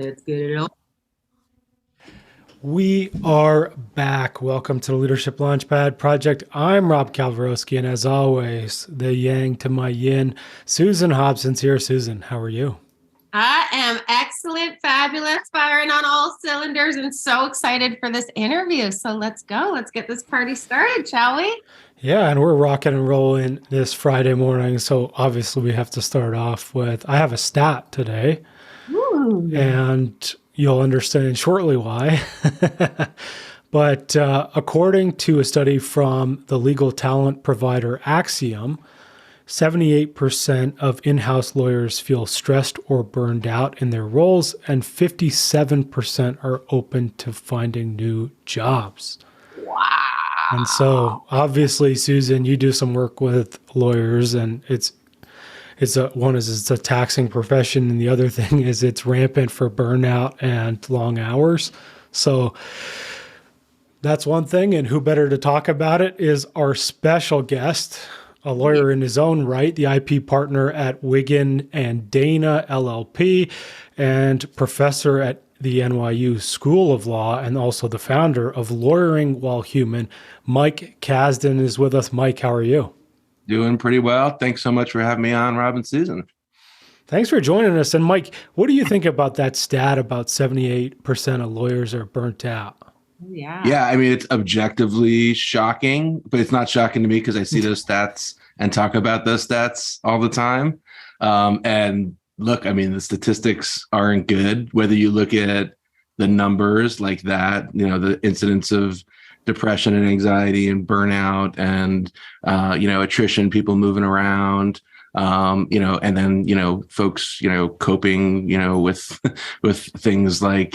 Let's get it on. We are back. Welcome to the Leadership Launchpad Project. I'm Rob Calvarowski, and as always, the yang to my yin, Susan Hobson's here. Susan, how are you? I am excellent, fabulous, firing on all cylinders, and so excited for this interview. So let's go. Let's get this party started, shall we? Yeah, and we're rocking and rolling this Friday morning. So obviously, we have to start off with I have a stat today, Ooh. and you'll understand shortly why. But according to a study from the legal talent provider Axiom, 78% of in house lawyers feel stressed or burned out in their roles, and 57% are open to finding new jobs. And Wow. so, obviously, Susan, you do some work with lawyers, and it's a taxing profession, and the other thing is it's rampant for burnout and long hours. So that's one thing. And who better to talk about it is our special guest, a Yeah. lawyer in his own right, the IP partner at Wiggin and Dana LLP, and professor at the NYU School of Law, and also the founder of Lawyering While Human. Mike Kasdan is with us. Mike, how are you? Doing pretty well. Thanks so much for having me on, Rob and Susan. Thanks for joining us. And Mike, what do you think about that stat about 78% of lawyers are burnt out? Yeah. Yeah, I mean, it's objectively shocking, but it's not shocking to me because I see those stats and talk about those stats all the time. And look, I mean, the statistics aren't good. Whether you look at the numbers like that, the incidence of depression and anxiety and burnout and, attrition, people moving around, and then, folks, coping, with, with things like,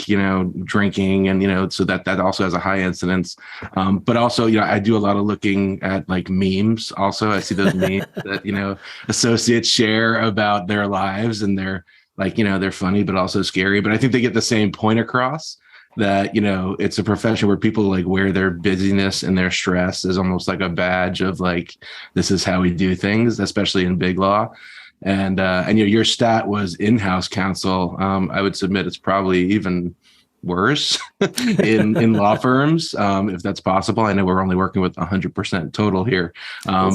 drinking and, so that also has a high incidence. But also, I do a lot of looking at like memes. Also, I see those memes that, associates share about their lives and they're like, they're funny, but also scary. But I think they get the same point across that, it's a profession where people like wear their busyness and their stress as almost like a badge of like, this is how we do things, especially in big law. And your stat was in-house counsel. I would submit it's probably even worse in law firms, if that's possible. I know we're only working with 100% total here,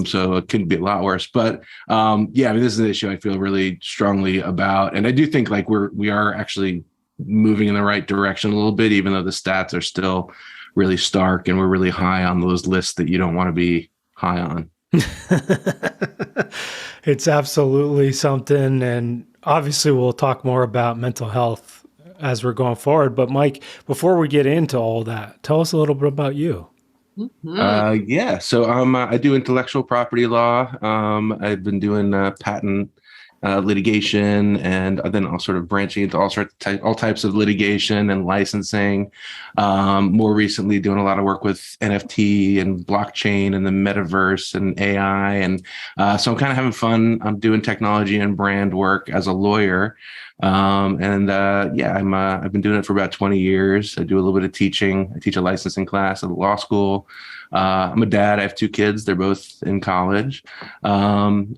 so it couldn't be a lot worse. But yeah, I mean, this is an issue I feel really strongly about, and I do think like we are actually moving in the right direction a little bit, even though the stats are still really stark and we're really high on those lists that you don't want to be high on. It's absolutely something. And obviously, we'll talk more about mental health as we're going forward. But, Mike, before we get into all that, tell us a little bit about you. Mhm. Yeah, so I do intellectual property law. I've been doing patent litigation, and then I'll sort of branching into all types of litigation and licensing. More recently, doing a lot of work with NFT and blockchain and the metaverse and AI, and so I'm kind of having fun. I'm doing technology and brand work as a lawyer, and yeah, I've been doing it for about 20 years. I do a little bit of teaching. I teach a licensing class at the law school. I'm a dad. I have two kids. They're both in college. And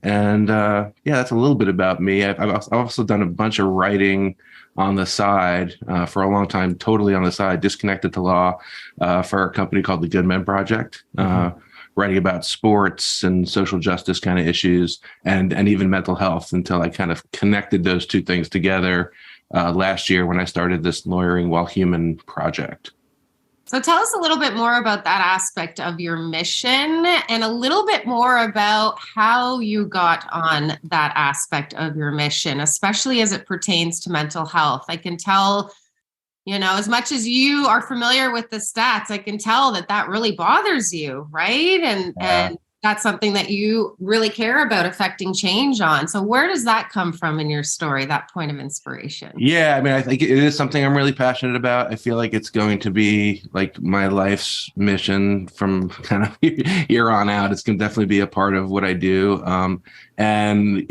yeah, that's a little bit about me. I've also done a bunch of writing on the side for a long time, totally on the side, disconnected to law, for a company called the Good Men Project, writing about sports and social justice kind of issues and even mental health until I kind of connected those two things together last year when I started this Lawyering While Human project. So tell us a little bit more about that aspect of your mission and a little bit more about how you got on that aspect of your mission, especially as it pertains to mental health. I can tell, as much as you are familiar with the stats, I can tell that that really bothers you, right? And that's something that you really care about affecting change on. So where does that come from in your story, that point of inspiration? Yeah, I mean, I think it is something I'm really passionate about. I feel like it's going to be like my life's mission from kind of here on out. It's going to definitely be a part of what I do. And,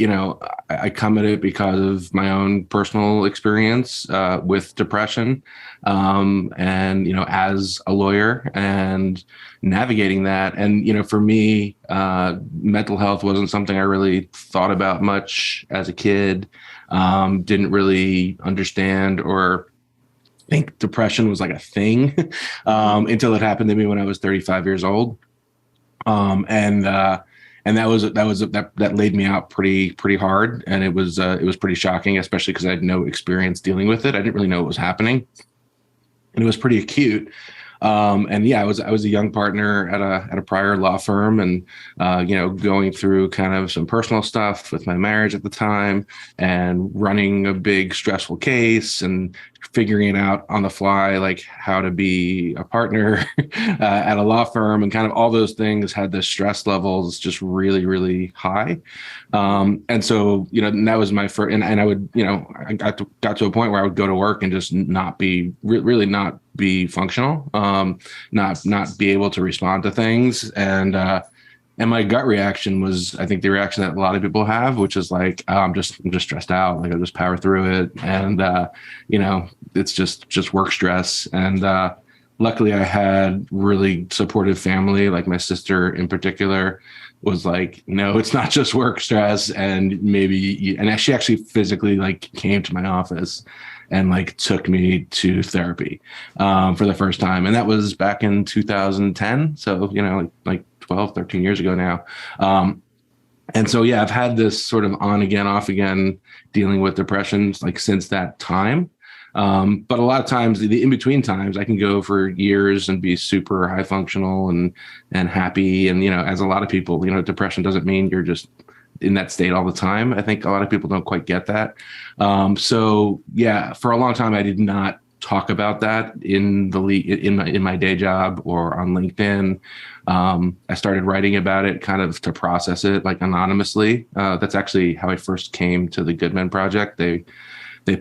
I come at it because of my own personal experience with depression. And, as a lawyer and navigating that. And, for me, mental health wasn't something I really thought about much as a kid. Didn't really understand or think depression was like a thing until it happened to me when I was 35 years old. And that laid me out pretty hard. And it was pretty shocking, especially because I had no experience dealing with it. I didn't really know what was happening. And it was pretty acute. And yeah, I was a young partner at a prior law firm, and going through kind of some personal stuff with my marriage at the time, and running a big stressful case, and figuring it out on the fly, like how to be a partner at a law firm, and kind of all those things had the stress levels just really, really high. And so, and that was my first, and I would, I got to a point where I would go to work and just not be really not be functional, not be able to respond to things. And my gut reaction was, I think, the reaction that a lot of people have, which is like, I'm just stressed out. Like, I'll just power through it. And, it's just work stress. And luckily I had really supportive family. Like my sister in particular was like, no, it's not just work stress. And and she actually physically like came to my office and like took me to therapy for the first time. And that was back in 2010. So, like 12, 13 years ago now. And so, yeah, I've had this sort of on again, off again dealing with depressions like since that time. But a lot of times, the in-between times, I can go for years and be super high functional and happy. And, as a lot of people, depression doesn't mean you're just in that state all the time. I think a lot of people don't quite get that. So yeah, for a long time, I did not talk about that in my day job or on LinkedIn. I started writing about it kind of to process it, like anonymously. That's actually how I first came to the Goodman Project. They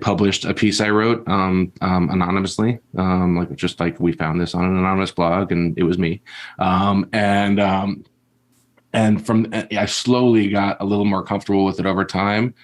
published a piece I wrote anonymously, like we found this on an anonymous blog, and it was me. And from I slowly got a little more comfortable with it over time,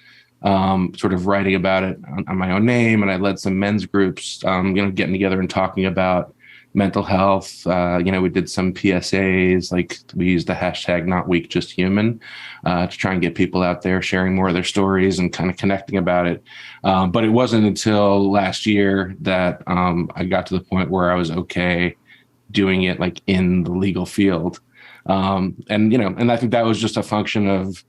sort of writing about it on my own name. And I led some men's groups, getting together and talking about mental health. We did some PSAs, like we used the hashtag Not Weak, Just Human, to try and get people out there sharing more of their stories and kind of connecting about it. But it wasn't until last year that I got to the point where I was okay doing it like in the legal field. And I think that was just a function of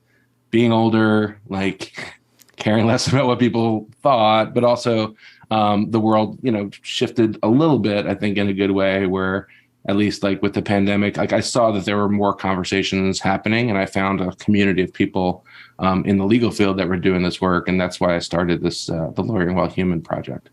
being older, like caring less about what people thought, but also the world, shifted a little bit, I think, in a good way, where at least like with the pandemic, like I saw that there were more conversations happening, and I found a community of people in the legal field that were doing this work. And that's why I started this, the Lawyering While Human project.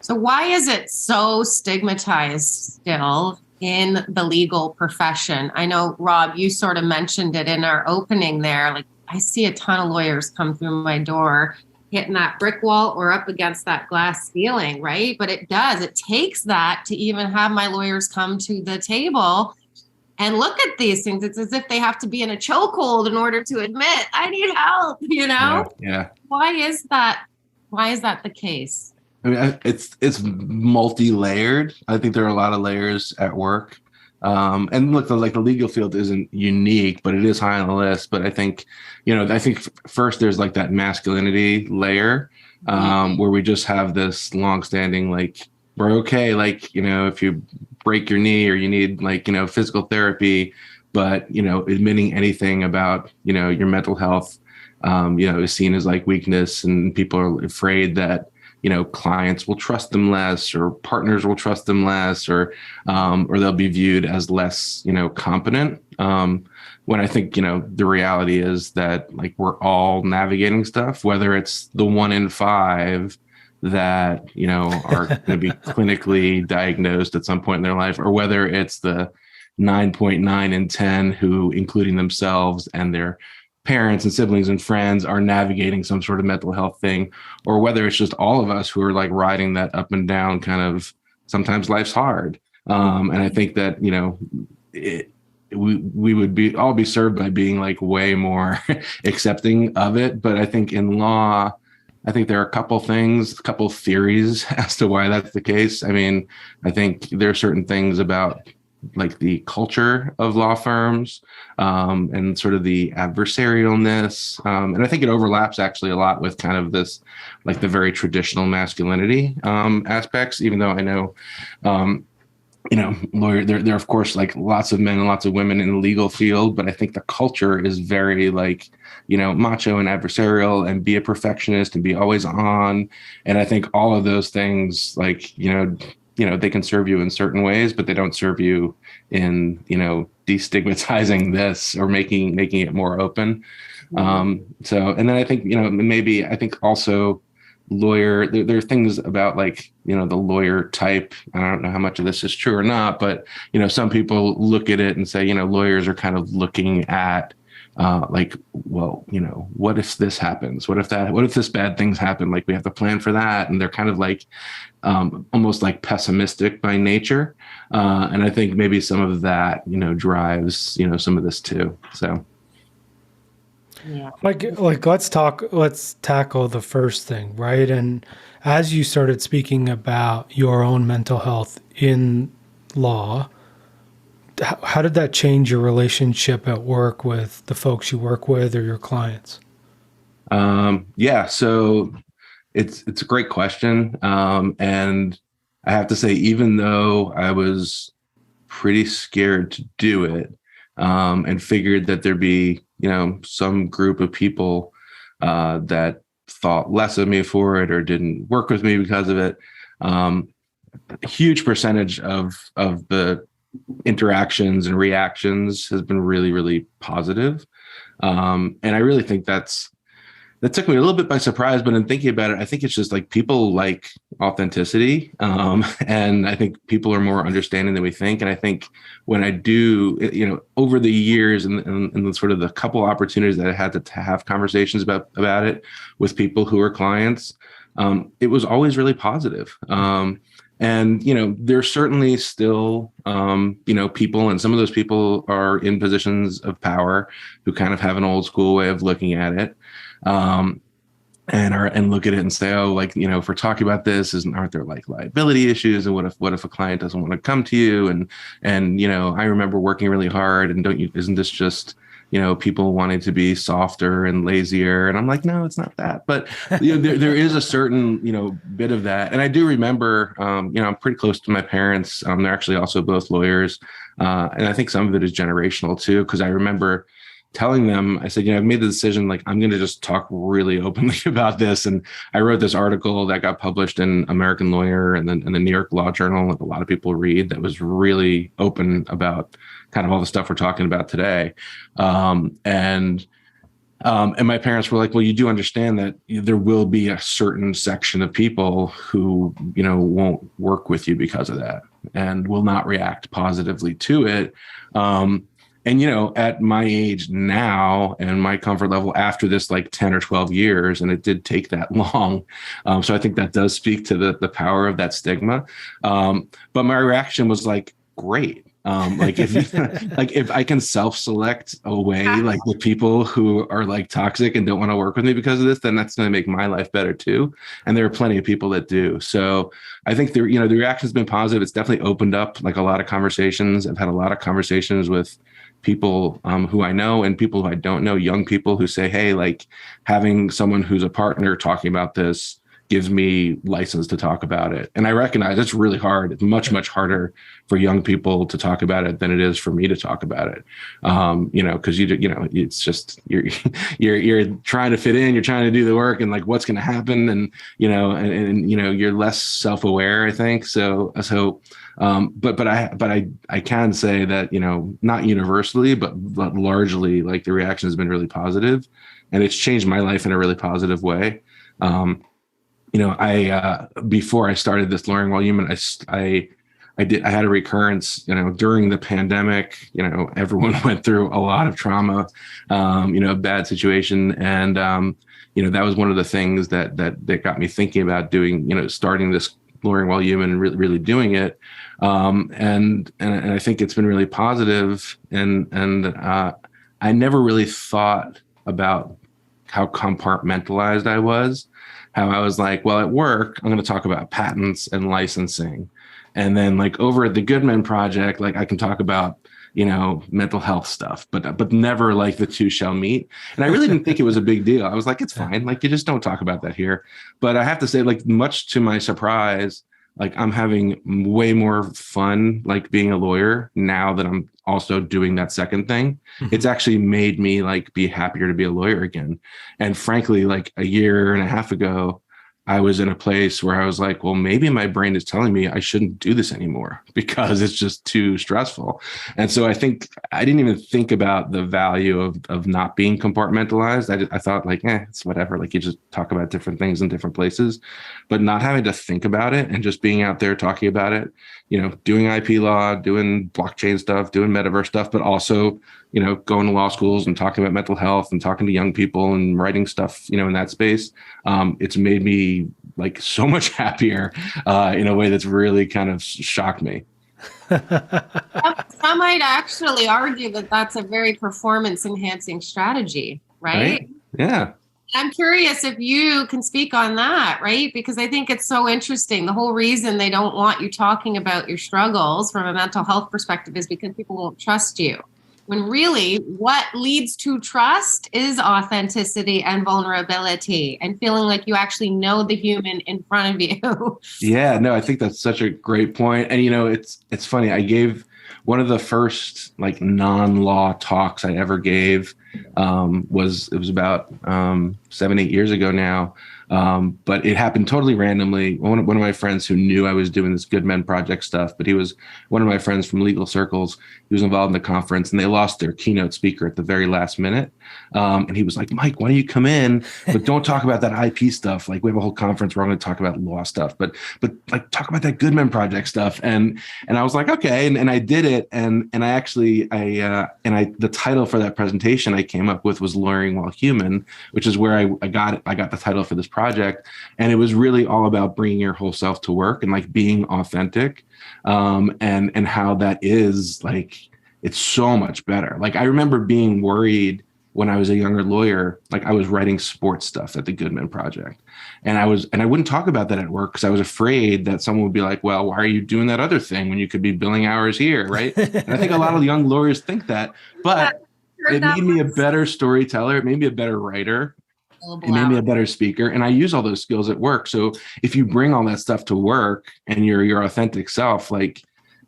So why is it so stigmatized still in the legal profession? I know, Rob, you sort of mentioned it in our opening there. Like, I see a ton of lawyers come through my door hitting that brick wall or up against that glass ceiling, right? But it takes that to even have my lawyers come to the table and look at these things. It's as if they have to be in a chokehold in order to admit, I need help, Yeah. Why is that the case? I mean, it's multi-layered. I think there are a lot of layers at work. And look, the legal field isn't unique, but it is high on the list. But I think, first there's like that masculinity layer, where we just have this longstanding, like, we're okay. Like, if you break your knee or you need physical therapy, but, admitting anything about, your mental health, is seen as like weakness, and people are afraid that, clients will trust them less, or partners will trust them less, or they'll be viewed as less, competent. When I think, the reality is that like we're all navigating stuff, whether it's the 1 in 5 that, are going to be clinically diagnosed at some point in their life, or whether it's the 9.9 in 10 who, including themselves and their parents and siblings and friends, are navigating some sort of mental health thing, or whether it's just all of us who are like riding that up and down kind of, sometimes life's hard. And I think that, we would all be served by being like way more accepting of it. But I think in law, I think there are a couple theories as to why that's the case. I mean, I think there are certain things about like the culture of law firms, and sort of the adversarialness. And I think it overlaps actually a lot with kind of this, like the very traditional masculinity aspects, even though I know, lawyer, there are of course like lots of men and lots of women in the legal field, but I think the culture is very like, macho and adversarial, and be a perfectionist and be always on. And I think all of those things, like, they can serve you in certain ways, but they don't serve you in, destigmatizing this or making it more open. So, and then I think, maybe I think also there are things about like, the lawyer type. I don't know how much of this is true or not, but, some people look at it and say, lawyers are kind of looking at, like, well, what if this happens? What if this bad things happen? Like, we have to plan for that. And they're kind of like, almost like pessimistic by nature. And I think maybe some of that, drives, some of this too. So. Yeah. Like let's tackle the first thing, right? And as you started speaking about your own mental health in law, how did that change your relationship at work with the folks you work with or your clients? Yeah, so it's a great question. And I have to say, even though I was pretty scared to do it, and figured that there'd be, some group of people that thought less of me for it or didn't work with me because of it. A huge percentage of the interactions and reactions has been really, really positive. And I really think that took me a little bit by surprise, but in thinking about it, I think it's just like people like authenticity. And I think people are more understanding than we think. And I think when I do, over the years and the sort of the couple opportunities that I had to have conversations about it with people who are clients, it was always really positive. And, there's certainly still, people, and some of those people are in positions of power who kind of have an old school way of looking at it. And look at it and say, oh, like, if we're talking about this, aren't there like liability issues? And what if a client doesn't want to come to you? And I remember working really hard, and isn't this just, people wanting to be softer and lazier? And I'm like, no, it's not that. But there is a certain, bit of that. And I do remember, I'm pretty close to my parents. They're actually also both lawyers. And I think some of it is generational too, because I remember telling them, I said, I've made the decision, like, I'm going to just talk really openly about this. And I wrote this article that got published in American Lawyer and then in the New York Law Journal that a lot of people read, that was really open about kind of all the stuff we're talking about today. And my parents were like, well, you do understand that there will be a certain section of people who, won't work with you because of that and will not react positively to it. And, at my age now and my comfort level after this, like 10 or 12 years, and it did take that long. So I think that does speak to the power of that stigma. But my reaction was like, great. Like if I can self-select away like the people who are like toxic and don't want to work with me because of this, then that's going to make my life better too. And there are plenty of people that do. So I think the reaction's been positive. It's definitely opened up like a lot of conversations. I've had a lot of conversations with people who I know and people who I don't know, young people who say, hey, like having someone who's a partner talking about this gives me license to talk about it. And I recognize it's really hard. It's much, much harder for young people to talk about it than it is for me to talk about it. Because it's just you're trying to fit in, you're trying to do the work, and like what's going to happen, and you're less self-aware, I think. But I can say that not universally, but largely, like the reaction has been really positive, and it's changed my life in a really positive way. Before I started this Lawyering While Human, I had a recurrence, during the pandemic. Everyone went through a lot of trauma, a bad situation. And, that was one of the things that got me thinking about doing, starting this Lawyering While Human and really, really doing it. And I think it's been really positive. And I never really thought about how compartmentalized I was. how I was like, well, at work, I'm going to talk about patents and licensing. And then like over at the Goodman Project, like I can talk about, mental health stuff, but never like the two shall meet. And I really didn't think it was a big deal. I was like, it's fine. Like you just don't talk about that here. But I have to say, like, much to my surprise, like I'm having way more fun, like being a lawyer now that I'm also doing that second thing. It's actually made me like be happier to be a lawyer again. And frankly, like a year and a half ago, I was in a place where I was like, well, maybe my brain is telling me I shouldn't do this anymore because it's just too stressful. And so I think I didn't even think about the value of not being compartmentalized. I thought like, it's whatever. Like you just talk about different things in different places, but not having to think about it and just being out there talking about it, doing IP law, doing blockchain stuff, doing metaverse stuff, but also, going to law schools and talking about mental health and talking to young people and writing stuff, in that space. It's made me like so much happier in a way that's really kind of shocked me. Some might actually argue that that's a very performance enhancing strategy, right? Yeah. I'm curious if you can speak on that, right? Because I think it's so interesting. The whole reason they don't want you talking about your struggles from a mental health perspective is because people won't trust you. When really what leads to trust is authenticity and vulnerability and feeling like you actually know the human in front of you. Yeah, no, I think that's such a great point. And, it's funny. I gave one of the first like non-law talks I ever gave was about 7-8 years ago now. But it happened totally randomly. One of my friends who knew I was doing this Goodman Project stuff, but he was one of my friends from legal circles. He was involved in the conference and they lost their keynote speaker at the very last minute. And he was like, Mike, why don't you come in, but don't talk about that IP stuff. Like we have a whole conference where I'm going to talk about law stuff, but like talk about that Goodman Project stuff. And I was like, okay. And I did it. And the title for that presentation I came up with was Lawyering While Human, which is where I got the title for this project. And it was really all about bringing your whole self to work and like being authentic, and how that is like, it's so much better. Like I remember being worried when I was a younger lawyer, like I was writing sports stuff at the Goodman Project. And I wouldn't talk about that at work because I was afraid that someone would be like, well, why are you doing that other thing when you could be billing hours here, right? And I think a lot of young lawyers think that, but it made me a better storyteller. It made me a better writer. It made me a better speaker. And I use all those skills at work. So if you bring all that stuff to work and you're your authentic self, like,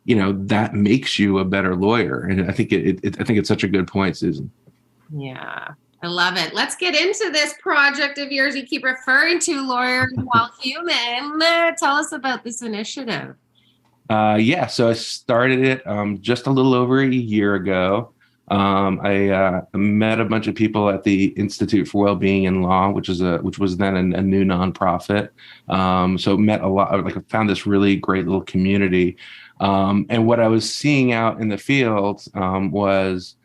that makes you a better lawyer. And I think I think it's such a good point, Susan. Yeah, I love it. Let's get into this project of yours. You keep referring to Lawyering While Human. Tell us about this initiative. So I started it just a little over a year ago. I met a bunch of people at the Institute for Wellbeing in Law, which was then a new nonprofit. So met a lot, like I found this really great little community. And what I was seeing out in the field was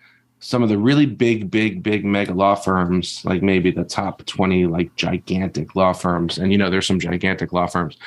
some of the really big mega law firms, like maybe the top 20, like gigantic law firms. And, there's some gigantic law firms,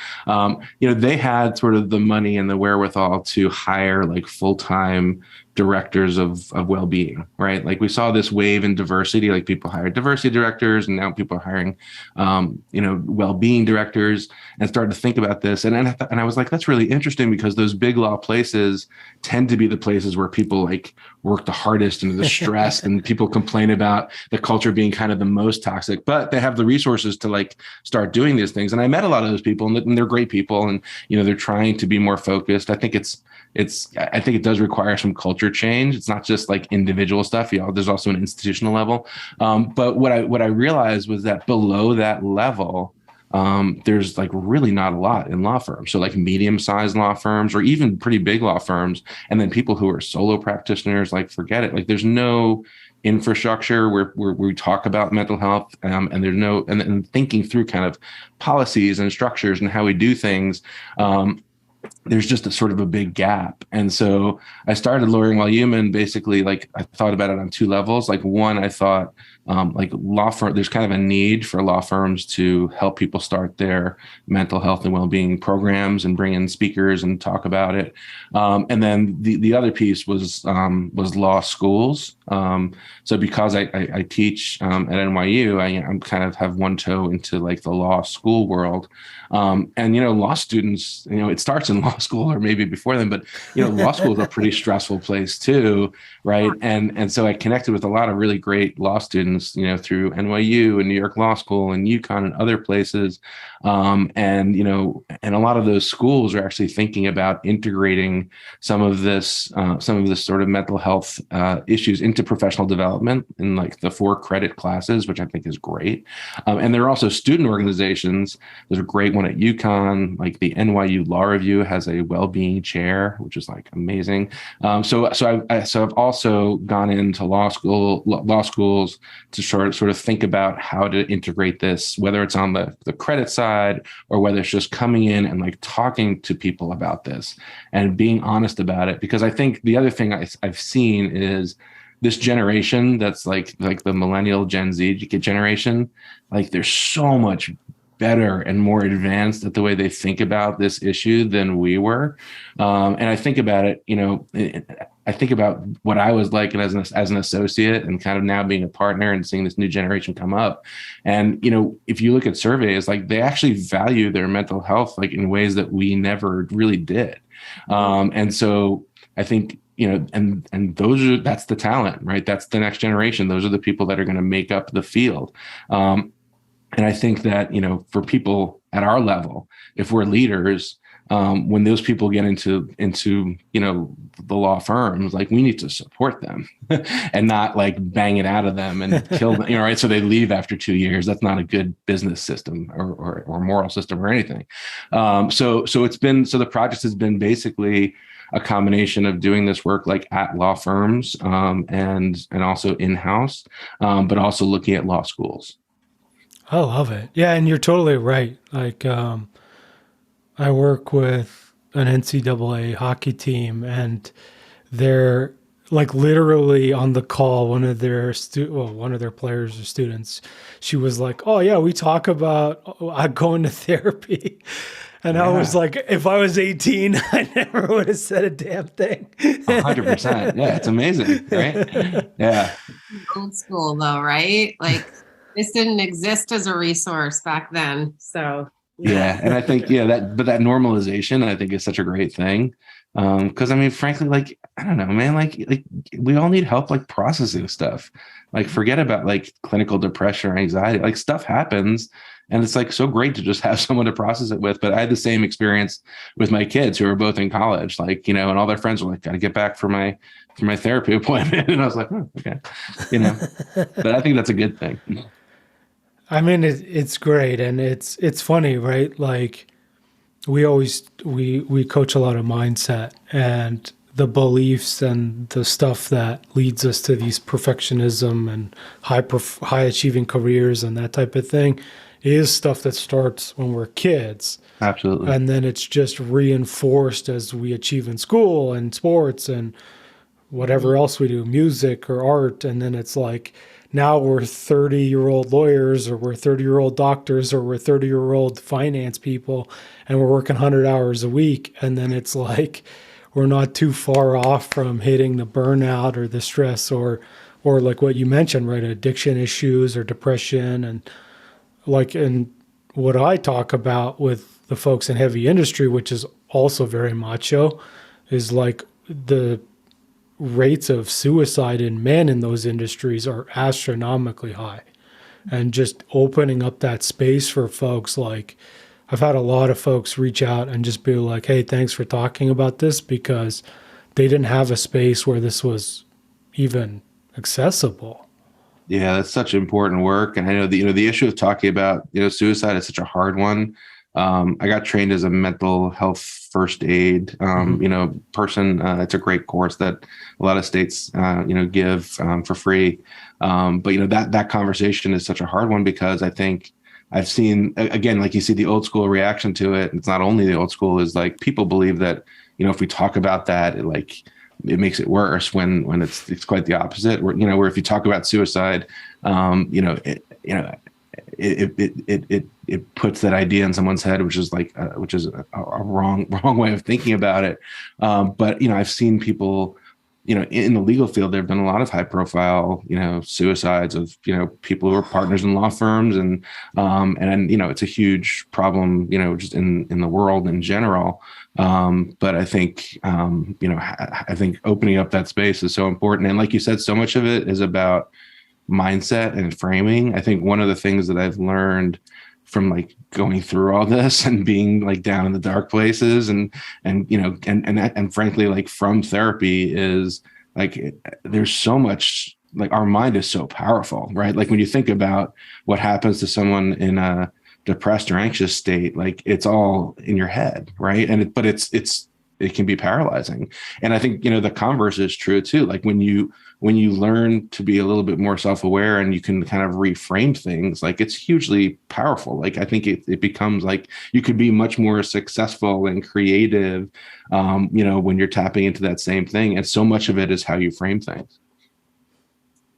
they had sort of the money and the wherewithal to hire like full-time directors of well-being, right? Like we saw this wave in diversity, like people hired diversity directors and now people are hiring, well-being directors, and started to think about this. And I was like, that's really interesting because those big law places tend to be the places where people like work the hardest and the stressed and people complain about the culture being kind of the most toxic, but they have the resources to like start doing these things. And I met a lot of those people and they're great people and, they're trying to be more focused. I think it does require some culture change. It's not just like individual stuff. There's also an institutional level. But what I realized was that below that level, there's like really not a lot in law firms. So like medium-sized law firms or even pretty big law firms. And then people who are solo practitioners, like forget it. Like there's no infrastructure where we talk about mental health, and there's no, and thinking through kind of policies and structures and how we do things. there's just a sort of a big gap. And so I started lawyering while human. Basically, like, I thought about it on two levels. Like, one, I thought like law firm, there's kind of a need for law firms to help people start their mental health and well-being programs and bring in speakers and talk about it. And then the other piece was law schools. So because I teach at NYU, I'm kind of have one toe into like the law school world. And, law students, it starts in law school or maybe before then, but, law school is a pretty stressful place too. Right. And so I connected with a lot of really great law students, through NYU and New York Law School and UConn and other places. And a lot of those schools are actually thinking about integrating some of this sort of mental health issues into professional development in like the 4 credit classes, which I think is great. And there are also student organizations. There's a great one at UConn, like the NYU Law Review has a well-being chair, which is like amazing. So I've also gone into law schools to sort of think about how to integrate this, whether it's on the credit side or whether it's just coming in and like talking to people about this and being honest about it. Because I think the other thing I've seen is this generation that's like the millennial Gen Z generation, like they're so much better and more advanced at the way they think about this issue than we were. And I think about it, I think about what I was like as an associate and kind of now being a partner and seeing this new generation come up. And, if you look at surveys, like they actually value their mental health, like in ways that we never really did. And so I think, and that's the talent, right? That's the next generation. Those are the people that are going to make up the field. And I think that, for people at our level, if we're leaders, when those people get into the law firms, like we need to support them and not like bang it out of them and kill them, right? So they leave after 2 years. That's not a good business system or moral system or anything. So the project has been basically a combination of doing this work like at law firms and also in-house, but also looking at law schools. I love it. Yeah, and you're totally right. Like, I work with an NCAA hockey team, and they're like literally on the call. One of their players or students, she was like, "Oh yeah, we talk about going to therapy." And I was like, if I was 18, I never would have said a damn thing. 100%. Yeah, it's amazing, right? Yeah. Old school though, right? Like this didn't exist as a resource back then. So yeah. And I think, that normalization, I think, is such a great thing. Because I mean, frankly, like, I don't know, man, like we all need help, like processing stuff. Like, forget about like clinical depression or anxiety. Like, stuff happens, and it's like so great to just have someone to process it with. But I had the same experience with my kids who are both in college, like, and all their friends were like, got to get back for my therapy appointment. And I was like, oh, okay, but I think that's a good thing. I mean, it's great. And it's funny, right? Like we coach a lot of mindset and the beliefs and the stuff that leads us to these perfectionism and high achieving careers and that type of thing is stuff that starts when we're kids. Absolutely. And then it's just reinforced as we achieve in school and sports and whatever else we do, music or art. And then it's like, now we're 30-year-old lawyers, or we're 30-year-old doctors, or we're 30-year-old finance people, and we're working 100 hours a week. And then it's like, we're not too far off from hitting the burnout or the stress or like what you mentioned, right? Addiction issues or depression. And what I talk about with the folks in heavy industry, which is also very macho, is like the rates of suicide in men in those industries are astronomically high. And just opening up that space for folks, like I've had a lot of folks reach out and just be like, hey, thanks for talking about this, because they didn't have a space where this was even accessible. Yeah, that's such important work. And I know the issue of talking about, suicide is such a hard one. I got trained as a mental health first aid, person. It's a great course that a lot of states, give for free. But that conversation is such a hard one, because I think I've seen, again, like you see the old school reaction to it. It's not only the old school, is like people believe that, if we talk about that, it makes it worse when it's quite the opposite. Where if you talk about suicide, it puts that idea in someone's head, which is a wrong way of thinking about it. But I've seen people, in the legal field, there have been a lot of high profile, suicides of, people who are partners in law firms, and it's a huge problem, just in the world in general. But I think, I think opening up that space is so important. And like you said, so much of it is about mindset and framing. I think one of the things that I've learned from like going through all this and being like down in the dark places and frankly, like from therapy, is like, there's so much, like our mind is so powerful, right? Like when you think about what happens to someone in a depressed or anxious state, like it's all in your head, right? But it can be paralyzing. And I think, the converse is true too. Like when you learn to be a little bit more self-aware and you can kind of reframe things, like it's hugely powerful. Like I think it becomes like you could be much more successful and creative, when you're tapping into that same thing. And so much of it is how you frame things.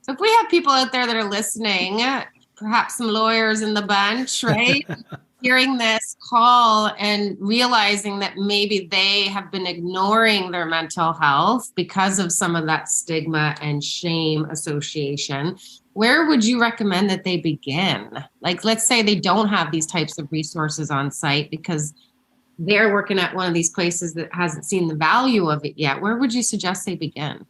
So if we have people out there that are listening, perhaps some lawyers in the bunch, right? Hearing this call and realizing that maybe they have been ignoring their mental health because of some of that stigma and shame association, where would you recommend that they begin? Like, let's say they don't have these types of resources on site because they're working at one of these places that hasn't seen the value of it yet. Where would you suggest they begin?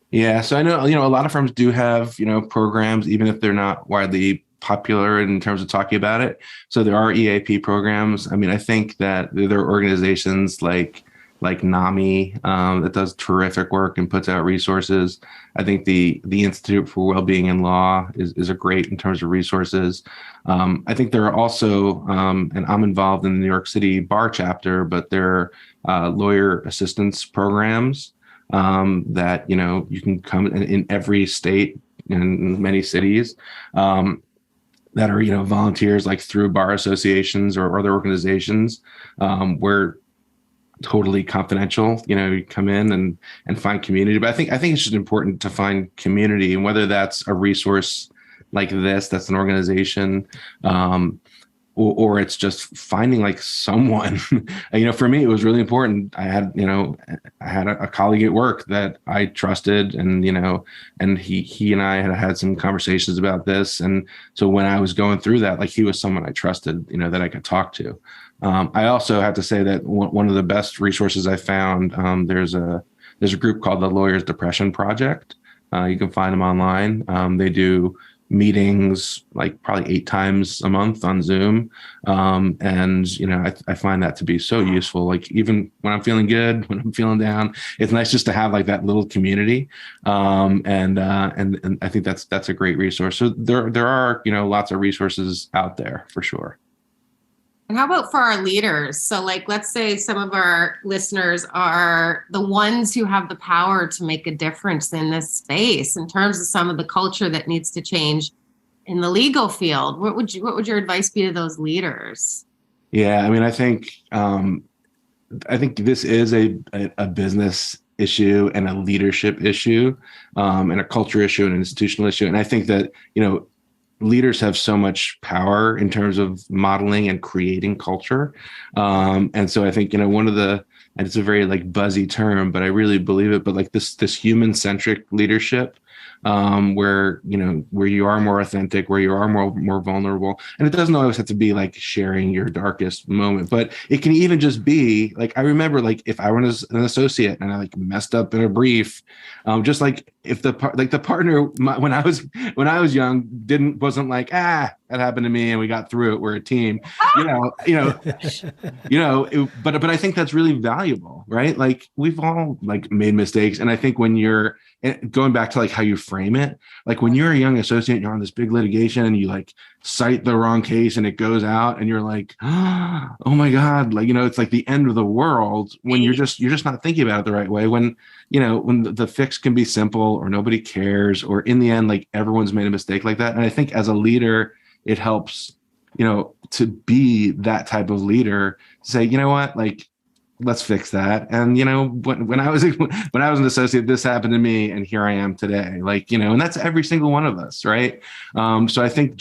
Yeah. So I know, a lot of firms do have, programs, even if they're not widely popular in terms of talking about it. So there are EAP programs. I mean, I think that there are organizations like NAMI that does terrific work and puts out resources. I think the Institute for Wellbeing in Law is a great in terms of resources. I think there are also, and I'm involved in the New York City bar chapter, but there are lawyer assistance programs that, you can come in every state in many cities. That are, volunteers like through bar associations or other organizations where totally confidential, you come in and find community. But I think it's just important to find community, and whether that's a resource like this, that's an organization, or it's just finding like someone, for me, it was really important. I had a colleague at work that I trusted, and he and I had some conversations about this. And so when I was going through that, like he was someone I trusted, that I could talk to. I also have to say that one of the best resources I found, there's a group called the Lawyers Depression Project. You can find them online. They do meetings like probably 8 times a month on Zoom. I find that to be so useful. Like even when I'm feeling good, when I'm feeling down, it's nice just to have like that little community. And I think that's a great resource. So there are, lots of resources out there for sure. And how about for our leaders? So like, let's say some of our listeners are the ones who have the power to make a difference in this space in terms of some of the culture that needs to change in the legal field. What would your advice be to those leaders? Yeah, I mean, I think this is a business issue and a leadership issue, and a culture issue and an institutional issue. And I think that, leaders have so much power in terms of modeling and creating culture. And so I think, one of the, and it's a very like buzzy term, but I really believe it, but like this human-centric leadership, where you are more authentic, where you are more vulnerable. And it doesn't always have to be like sharing your darkest moment, but it can even just be like, I remember like if I was an associate and I like messed up in a brief, just like if the partner, when I was young, wasn't like, that happened to me and we got through it, we're a team, but I think that's really valuable, right? Like we've all like made mistakes. And I think when you're going back to like how you frame it, like when you're a young associate, you're on this big litigation and you like cite the wrong case and it goes out and you're like, oh my God, like, it's like the end of the world when you're just not thinking about it the right way. When the fix can be simple or nobody cares, or in the end, like everyone's made a mistake like that. And I think as a leader, it helps to be that type of leader, say, you know what, like, let's fix that. And, when I was an associate, this happened to me, and here I am today. Like, and that's every single one of us. Right. So I think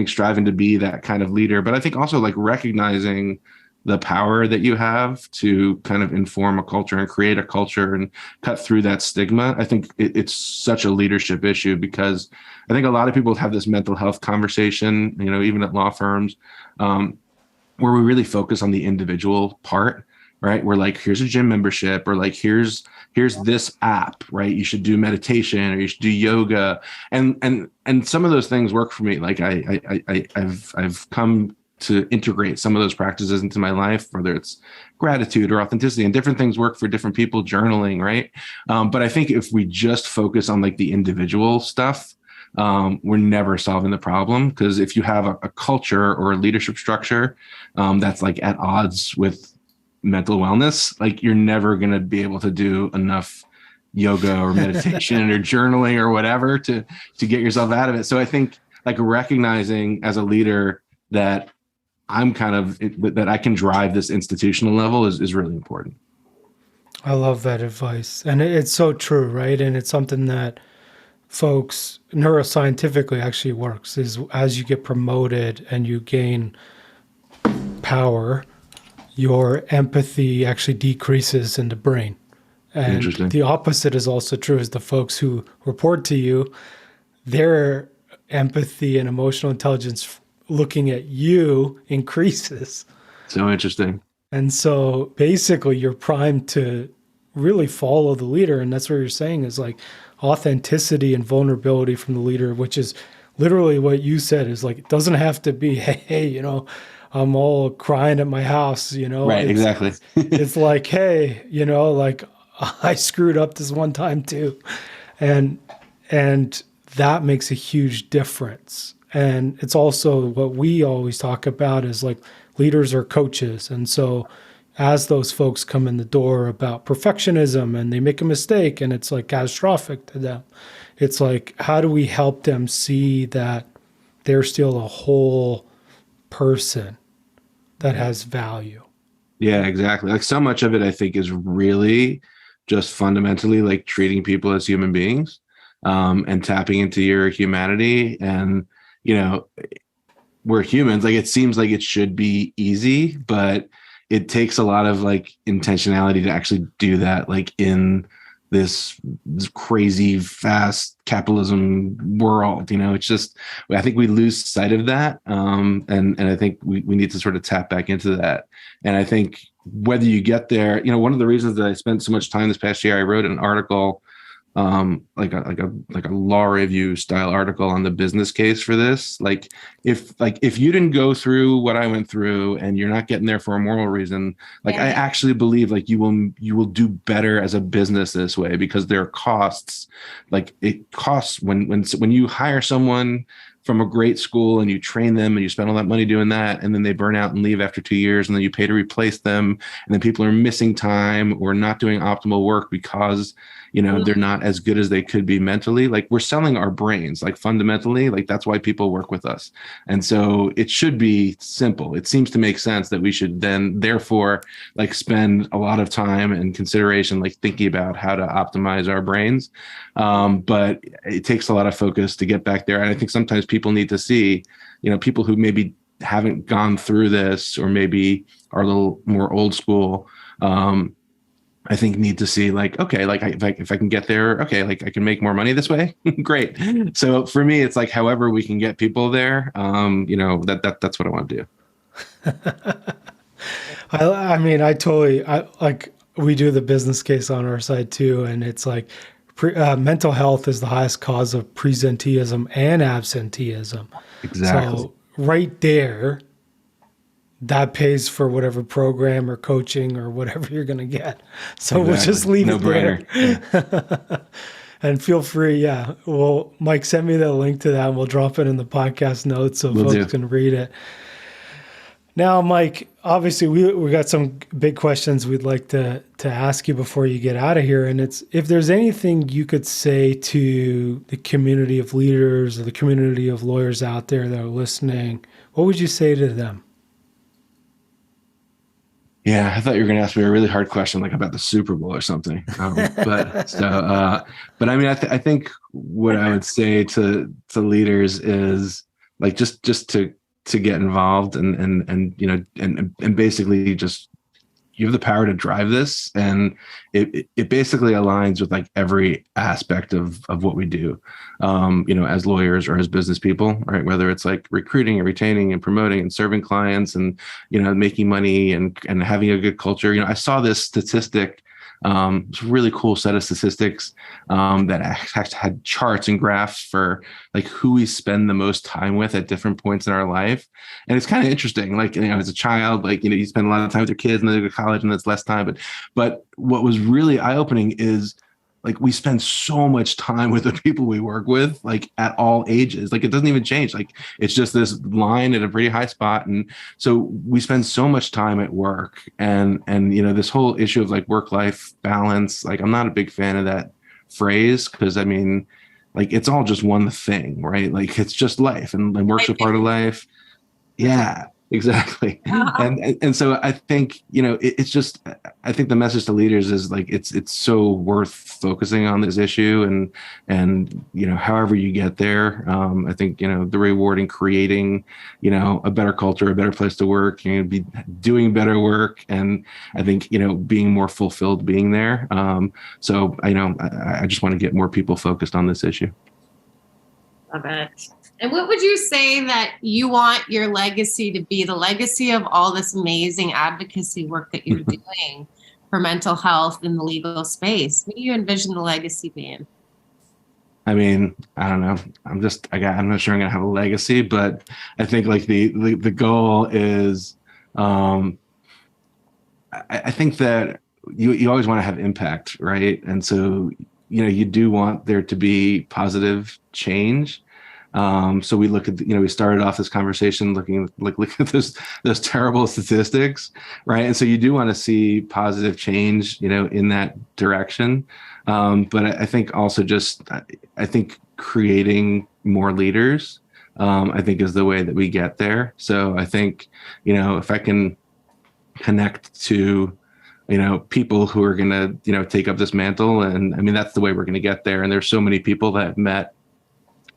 striving to be that kind of leader, but I think also like recognizing the power that you have to kind of inform a culture and create a culture and cut through that stigma. I think it's such a leadership issue, because I think a lot of people have this mental health conversation, even at law firms, where we really focus on the individual part, right? We're like, here's a gym membership, or like, here's this app, right? You should do meditation, or you should do yoga. And some of those things work for me. Like I've come to integrate some of those practices into my life, whether it's gratitude or authenticity, and different things work for different people, journaling, right? But I think if we just focus on like the individual stuff, we're never solving the problem. Because if you have a culture or a leadership structure that's like at odds with mental wellness, like you're never going to be able to do enough yoga or meditation or journaling or whatever to get yourself out of it. So I think like recognizing as a leader that that I can drive this institutional level is really important. I love that advice. And it's so true, right? And it's something that folks neuroscientifically actually works, is as you get promoted and you gain power, your empathy actually decreases in the brain. And Interesting. The opposite is also true, is the folks who report to you, their empathy and emotional intelligence looking at you increases. So interesting. And so basically you're primed to really follow the leader. And that's what you're saying is like authenticity and vulnerability from the leader, which is literally what you said, is like, it doesn't have to be, hey, I'm all crying at my house, Right, exactly. It's like, hey, like I screwed up this one time too. And that makes a huge difference. And it's also what we always talk about is like leaders are coaches. And so as those folks come in the door about perfectionism and they make a mistake and it's like catastrophic to them, it's like, how do we help them see that they're still a whole person that has value? Yeah, exactly. Like so much of it, I think, is really just fundamentally like treating people as human beings, and tapping into your humanity. And we're humans. Like, it seems like it should be easy, but it takes a lot of like intentionality to actually do that, like in this crazy fast capitalism world. It's just, I think we lose sight of that. And I think we need to sort of tap back into that. And I think whether you get there, one of the reasons that I spent so much time this past year, I wrote an article, like a law review style article on the business case for this. Like if you didn't go through what I went through and you're not getting there for a moral reason, like I actually believe like you will do better as a business this way, because there are costs. Like it costs when you hire someone from a great school and you train them and you spend all that money doing that, and then they burn out and leave after 2 years, and then you pay to replace them, and then people are missing time or not doing optimal work because they're not as good as they could be mentally. Like, we're selling our brains, like fundamentally, like that's why people work with us. And so it should be simple. It seems to make sense that we should then therefore like spend a lot of time and consideration, like thinking about how to optimize our brains. But it takes a lot of focus to get back there. And I think sometimes people need to see, people who maybe haven't gone through this or maybe are a little more old school, I think need to see like, okay, like if I can get there, okay, like I can make more money this way. Great. So for me, it's like, however we can get people there, that's what I want to do. I mean, I like, we do the business case on our side too. And it's like mental health is the highest cause of presenteeism and absenteeism. Exactly. So right there, that pays for whatever program or coaching or whatever you're going to get. So We'll just leave it there. Yeah. And feel free. Yeah. Well, Mike, send me the link to that and we'll drop it in the podcast notes so folks can read it. Now, Mike, obviously we got some big questions we'd like to ask you before you get out of here. And it's, if there's anything you could say to the community of leaders or the community of lawyers out there that are listening, what would you say to them? Yeah, I thought you were going to ask me a really hard question, like about the Super Bowl or something. But I mean, I think what I would say to leaders is like just to get involved and you know and basically just, you have the power to drive this, and it basically aligns with like every aspect of what we do, you know, as lawyers or as business people, right? Whether it's like recruiting and retaining and promoting and serving clients and, you know, making money and having a good culture. You know, I saw this statistic. It's a really cool set of statistics that actually had charts and graphs for like who we spend the most time with at different points in our life. And it's kind of interesting. Like, you know, as a child, like, you know, you spend a lot of time with your kids and then they go to college and that's less time. But what was really eye-opening is like we spend so much time with the people we work with, like at all ages. Like it doesn't even change. Like it's just this line at a pretty high spot. And so we spend so much time at work, and you know, this whole issue of like work-life balance, like I'm not a big fan of that phrase, because I mean, like it's all just one thing, right? Like it's just life, and work's a part of life. Yeah, exactly. And so I think, you know, it's just, I think the message to leaders is like, it's so worth focusing on this issue, and, you know, however you get there, I think, you know, the rewarding creating, you know, a better culture, a better place to work, you know, be doing better work. And I think, you know, being more fulfilled being there. So, you know, I just want to get more people focused on this issue. Love it. And what would you say that you want your legacy to be, the legacy of all this amazing advocacy work that you're doing for mental health in the legal space? What do you envision the legacy being? I mean, I don't know. I'm not sure I'm gonna have a legacy, but I think like the goal is, I think that you always want to have impact, right? And so, you know, you do want there to be positive change. So we look at, you know, we started off this conversation looking at those terrible statistics, right? And so you do want to see positive change, you know, in that direction. But I think also I think creating more leaders, I think is the way that we get there. So I think, you know, if I can connect to, you know, people who are going to, you know, take up this mantle, and I mean, that's the way we're going to get there. And there's so many people that I've met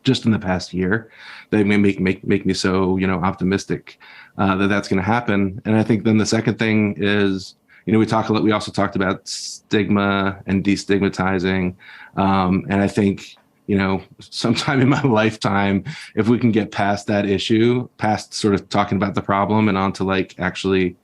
just in the past year that may make me so, you know, optimistic that that's going to happen. And I think then the second thing is, you know, we also talked about stigma and destigmatizing. And I think, you know, sometime in my lifetime, if we can get past that issue, past sort of talking about the problem and onto like actually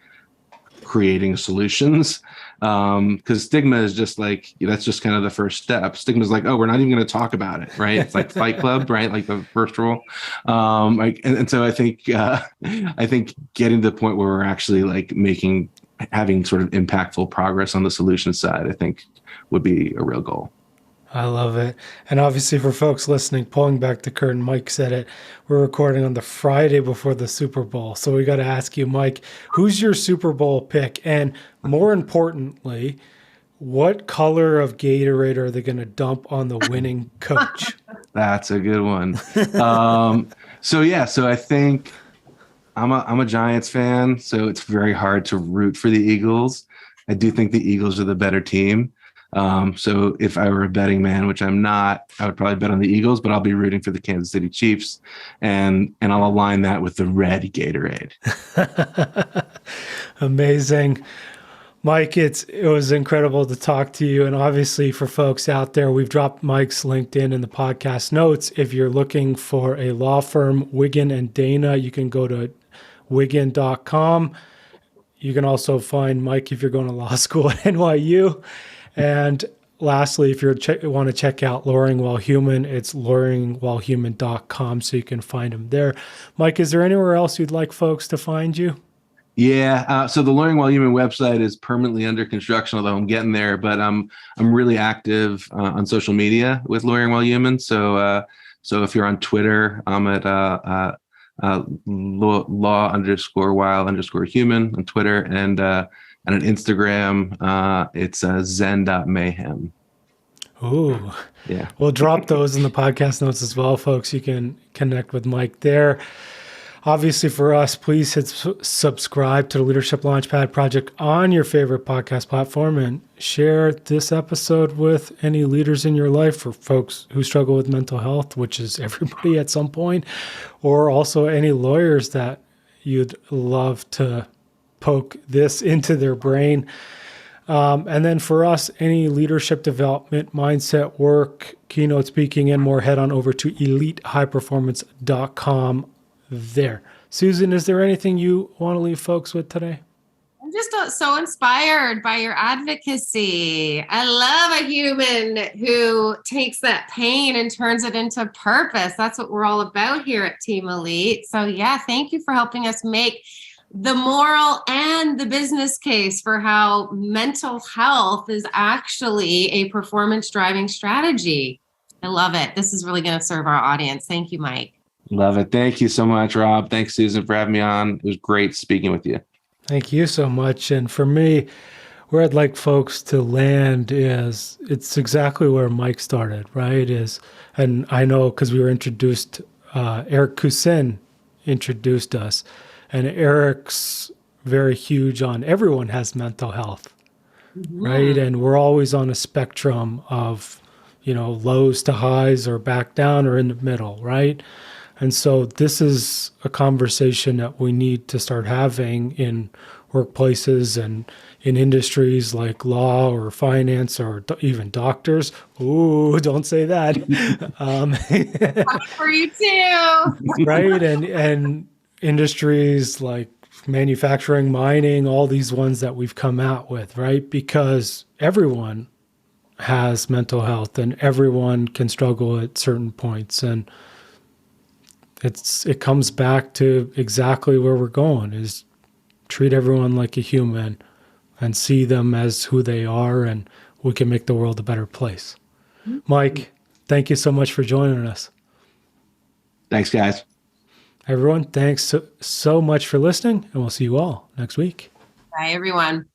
creating solutions, because stigma is just like, that's just kind of the first step. Stigma is like, oh, we're not even going to talk about it, right? It's like Fight Club, right? Like the first rule. And so I think getting to the point where we're actually like having sort of impactful progress on the solution side, I think would be a real goal. I love it. And obviously for folks listening, pulling back the curtain, Mike said it, we're recording on the Friday before the Super Bowl. So we got to ask you, Mike, who's your Super Bowl pick? And more importantly, what color of Gatorade are they going to dump on the winning coach? That's a good one. So I think I'm a Giants fan, so it's very hard to root for the Eagles. I do think the Eagles are the better team. So if I were a betting man, which I'm not, I would probably bet on the Eagles, but I'll be rooting for the Kansas City Chiefs, and I'll align that with the red Gatorade. Amazing. Mike, it was incredible to talk to you. And obviously for folks out there, we've dropped Mike's LinkedIn in the podcast notes. If you're looking for a law firm, Wiggin and Dana, you can go to wiggin.com. You can also find Mike if you're going to law school at NYU. And lastly, if you want to check out Lawyering While Human, it's lawyeringwhilehuman.com, so you can find him there. Mike, is there anywhere else you'd like folks to find you? Yeah, so the Lawyering While Human website is permanently under construction, although I'm getting there. But I'm really active on social media with Lawyering While Human. So if you're on Twitter, I'm at law_while_human on Twitter, and on Instagram, it's zen.mayhem. Ooh. Yeah. We'll drop those in the podcast notes as well, folks. You can connect with Mike there. Obviously, for us, please hit subscribe to the Leadership Launchpad Project on your favorite podcast platform, and share this episode with any leaders in your life, or folks who struggle with mental health, which is everybody at some point, or also any lawyers that you'd love to poke this into their brain. And then for us, any leadership development, mindset work, keynote speaking, and more, head on over to elitehighperformance.com there. Susan, is there anything you want to leave folks with today? I'm just so inspired by your advocacy. I love a human who takes that pain and turns it into purpose. That's what we're all about here at Team Elite. So yeah, thank you for helping us make the moral and the business case for how mental health is actually a performance driving strategy. I love it. This is really going to serve our audience. Thank you, Mike. Love it. Thank you so much, Rob. Thanks, Susan, for having me on. It was great speaking with you. Thank you so much. And for me, where I'd like folks to land is, it's exactly where Mike started, right? And I know because we were introduced, Eric Cousin introduced us, and Eric's very huge on everyone has mental health, right? And we're always on a spectrum of, lows to highs, or back down, or in the middle, right? And so this is a conversation that we need to start having in workplaces and in industries like law or finance, or even doctors. Ooh, don't say that. For you too. Right. And industries like manufacturing, mining, all these ones that we've come out with, right? Because everyone has mental health, and everyone can struggle at certain points. And it comes back to exactly where we're going, is treat everyone like a human and see them as who they are, and we can make the world a better place. Mike, thank you so much for joining us. Thanks, guys. Everyone, thanks so much for listening, and we'll see you all next week. Bye, everyone.